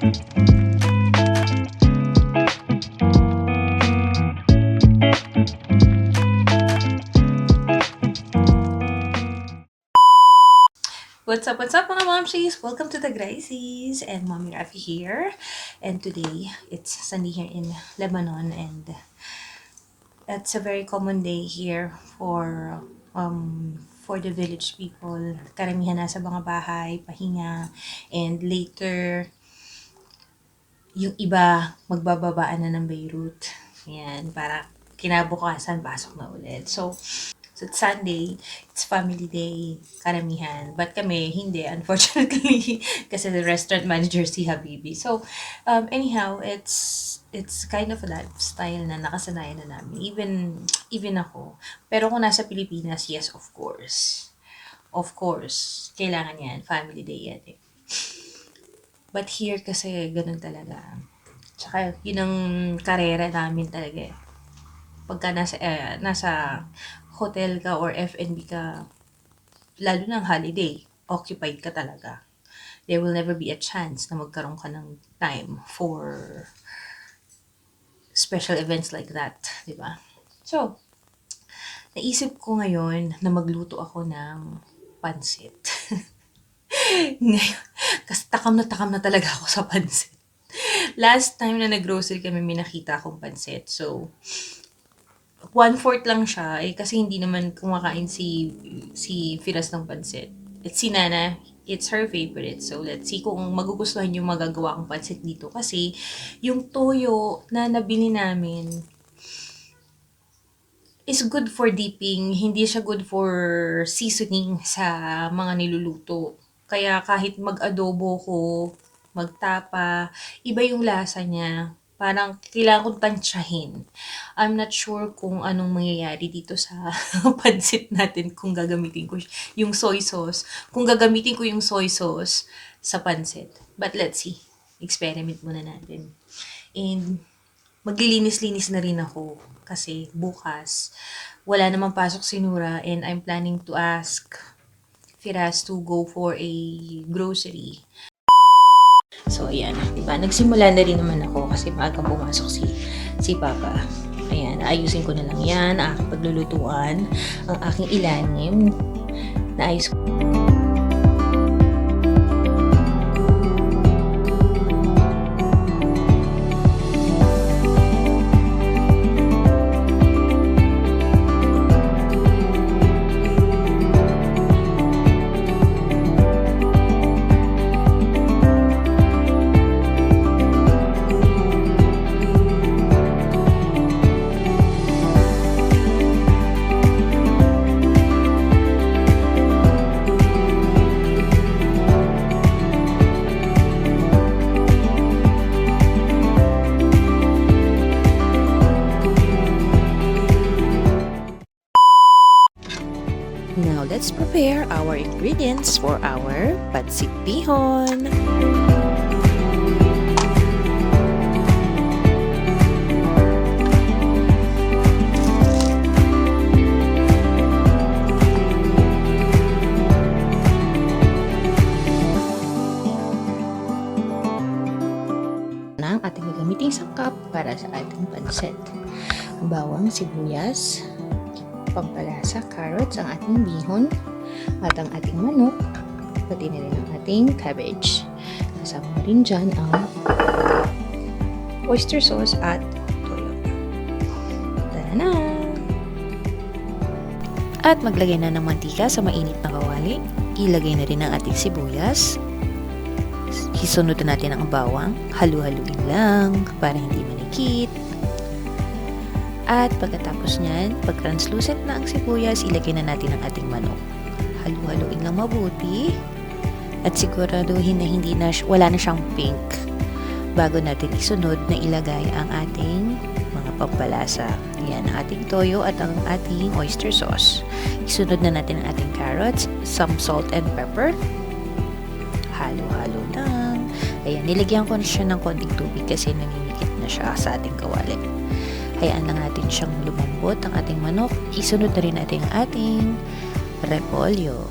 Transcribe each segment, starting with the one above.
What's up mga momshies? Welcome to the Gracies and Mommy Rafi here. And today, it's sunny here in Lebanon and it's a very common day here for the village people. Karamihan nasa mga bahay, pahinga, and later, yung iba magbababaan na ng Beirut. Yan, para kinabukasan, pasok na ulit. So it's Sunday, it's family day, karamihan. But kami, hindi, unfortunately, kasi the restaurant manager si Habibi. So, anyhow, it's kind of a lifestyle na nakasanayan na namin. Even ako. Pero kung nasa Pilipinas, yes, of course. Of course, kailangan yan. Family day yan eh. But here kasi, ganun talaga. Tsaka, yun ang karera namin talaga eh. Pagka nasa hotel ka or F&B ka, lalo ng holiday, occupied ka talaga. There will never be a chance na magkaroon ka ng time for special events like that, di ba? So, naisip ko ngayon na magluto ako ng pansit. Ngayon, kasi takam na talaga ako sa pansit. Last time na nag-grocery kami, may nakita akong pansit. So, 1/4 lang siya, kasi hindi naman kumakain si Firas ng pansit. It's si Nana, it's her favorite. So, let's see kung magugustuhan yung magagawa kong pansit dito. Kasi, yung toyo na nabili namin is good for dipping. Hindi siya good for seasoning sa mga niluluto. Kaya kahit mag-adobo ko, magtapa, iba yung lasa niya. Parang kailangan kong tansyahin. I'm not sure kung anong mangyayari dito sa pansit natin kung gagamitin ko yung soy sauce. Kung gagamitin ko yung soy sauce sa pansit. But let's see. Experiment muna natin. And maglilinis-linis na rin ako kasi bukas wala namang pasok si Nura and I'm planning to ask Firas to go for a grocery. So, ayan. Diba? Nagsimula na rin naman ako kasi maagang pumasok si Papa. Ayan. Ayusin ko na lang yan. Ang aking paglulutuan. Ang aking ilalim. Naayos ko. Now, let's prepare our ingredients for our pancit bihon. Na ang ating gagamiting sangkap para sa ating pancit. Bawang, sibuyas, pampalasa, carrots, ang ating bihon, at ang ating manok, pati na rin ang ating cabbage. Kasama na rin dyan ang oyster sauce at toyo. Tara na! At maglagay na ng mantika sa mainit na kawali. Ilagay na rin ang ating sibuyas. Isunod na natin ang bawang. Halu-haluin lang para hindi manikit. At pagkatapos niyan, pag translucent na ang sibuyas, ilagay na natin ang ating manok. Halu-haluin lang mabuti. At siguraduhin na wala na siyang pink. Bago natin isunod na ilagay ang ating mga pampalasa. Yan, ang ating toyo at ang ating oyster sauce. Isunod na natin ang ating carrots, some salt and pepper. Halo-halo lang. Ayan, nilagyan ko na siya ng konting tubig kasi nanginikit na siya sa ating kawali. Hayaan lang natin siyang lumambot ang ating manok. Isunod na rin natin ang ating repolyo.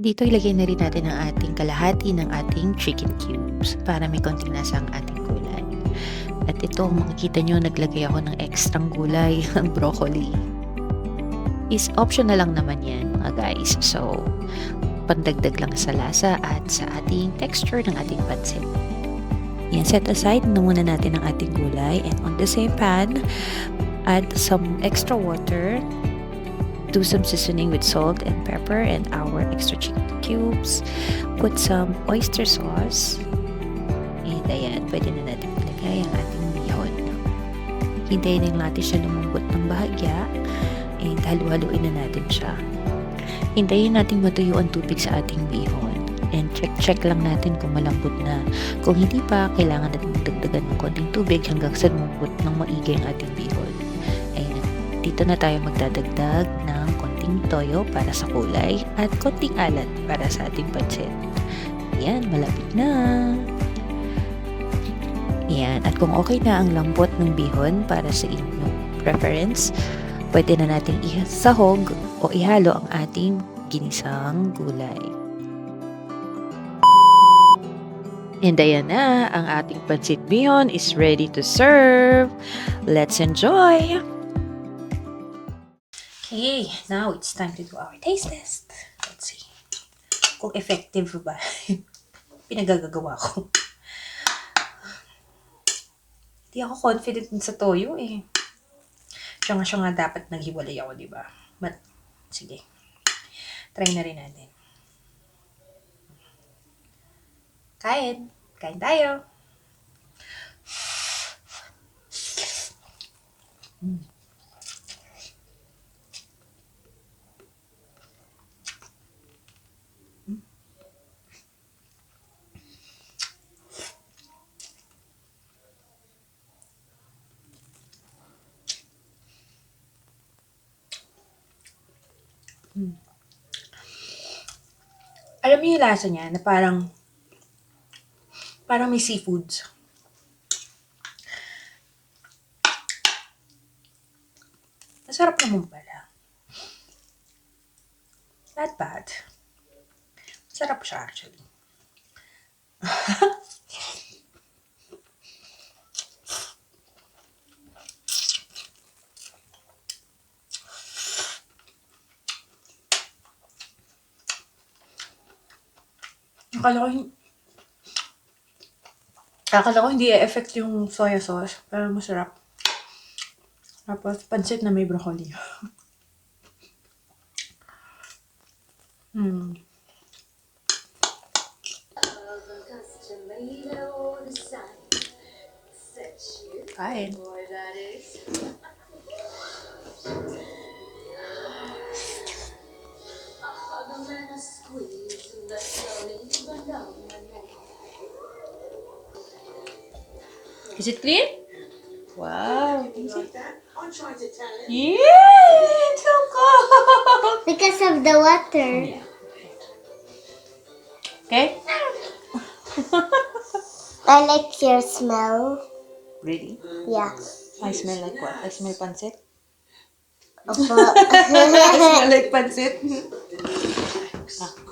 Dito ilagay na rin natin ang ating kalahati ng ating chicken cubes para may konting lasa ang ating gulay. At ito, makikita nyo, naglagay ako ng extrang gulay, ang broccoli. Is optional lang naman yan, mga guys. So, pandagdag lang sa lasa at sa ating texture ng ating pansit. Yan, set aside na muna natin ang ating gulay, and on the same pan, add some extra water. Do some seasoning with salt and pepper and our extra chicken cubes. Put some oyster sauce. And ayan, pwede na natin ilagay ang ating bihon. Hintayin lang natin siya lumambot ng bahagya. And halu-haluin na natin siya. Hintayin natin matuyo ang tubig sa ating bihon. And check lang natin kung malambot na. Kung hindi pa, kailangan natin magdagdagan ng konting tubig hanggang sa lumambot ng maigi ang ating bihon. Ayan, dito na tayo magdadagdag ng konting toyo para sa kulay at konting alat para sa ating pansit. Ayan, malapit na. Ayan, at kung okay na ang lambot ng bihon para sa inyong preference, pwede na nating isahog o ihalo ang ating ginisang gulay. And ayan na, ang ating pansit bihon is ready to serve. Let's enjoy! Okay, now it's time to do our taste test. Let's see kung effective ba pinagagagawa ko. Hindi ako confident sa toyo eh. Siya nga dapat naghiwalay ako, di ba? But, sige. Try na rin natin. Kain tayo. Alam niyo yung lasa niya na parang may seafoods. Masarap naman pala. Not bad. Masarap siya actually. Akala ko hindi e-effect yung soya sauce, pero masarap. Tapos, pansit na may broccoli. Kain. Is it clean? Wow. Yeah, it's so cold. Because of the water. Okay? I like your smell. Really? Yeah. I smell like what? I smell pancit? Opo. I smell like pancit.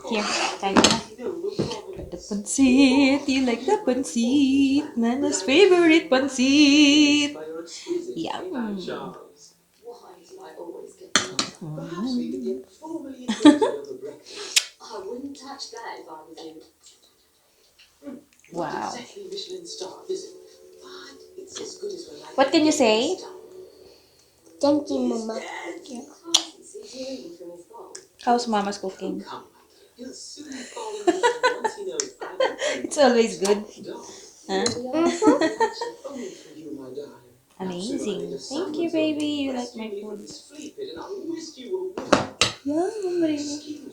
Here, tayo na. The pancit, you like the pancit. Nana's favorite pancit. Yum. Wow. What can you say? Thank you, Mama. How's Mama's cooking? It's always good. Huh? Amazing. Thank you, baby. You like my food. Yum, baby.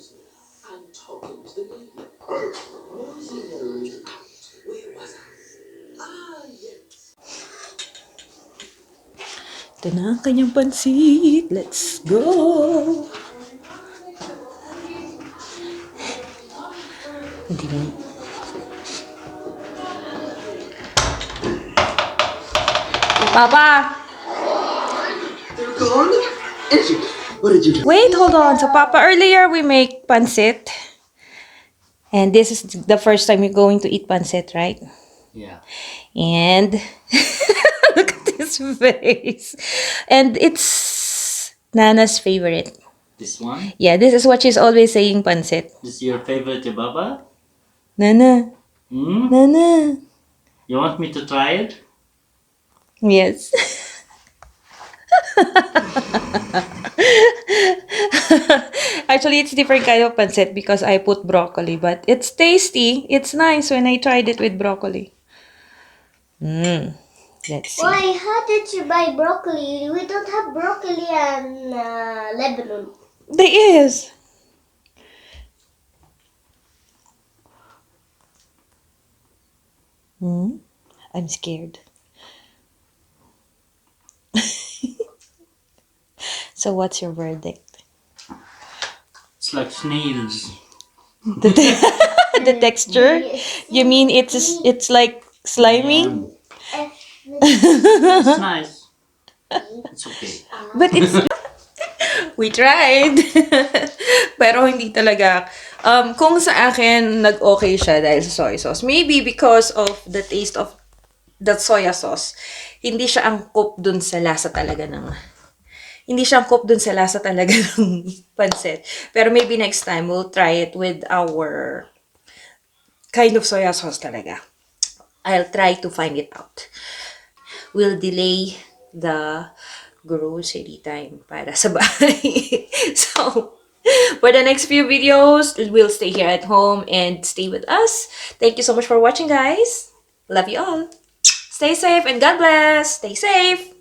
Ito na ang kanyang pansit. Let's go! Hindi na. Papa! They're gone? Effie, what did you do? Wait, hold on. So, Papa, earlier we make pancit. And this is the first time you're going to eat pancit, right? Yeah. And look at this face. And it's Nana's favorite. This one? Yeah, this is what she's always saying, pancit. This is your favorite, Baba? Nana, Hmm? Nana. You want me to try it? Yes. Actually, it's different kind of pancit because I put broccoli, but it's tasty. It's nice when I tried it with broccoli. Let's see. Why? How did you buy broccoli? We don't have broccoli in Lebanon. There is. I'm scared. So what's your verdict? It's like snails. The texture? You mean it's like slimy? It's nice. It's okay. But it's we tried. Pero hindi talaga. Kung sa akin, nag-okay siya dahil sa soy sauce. Maybe because of the taste of the soya sauce. Hindi siya angkop dun sa lasa talaga ng... Hindi siya angkop dun sa lasa talaga ng pancit. Pero maybe next time, we'll try it with our kind of soya sauce talaga. I'll try to find it out. We'll delay the grocery time para sa bahay. So, for the next few videos, we'll stay here at home and stay with us. Thank you so much for watching, guys. Love you all. Stay safe and God bless. Stay safe.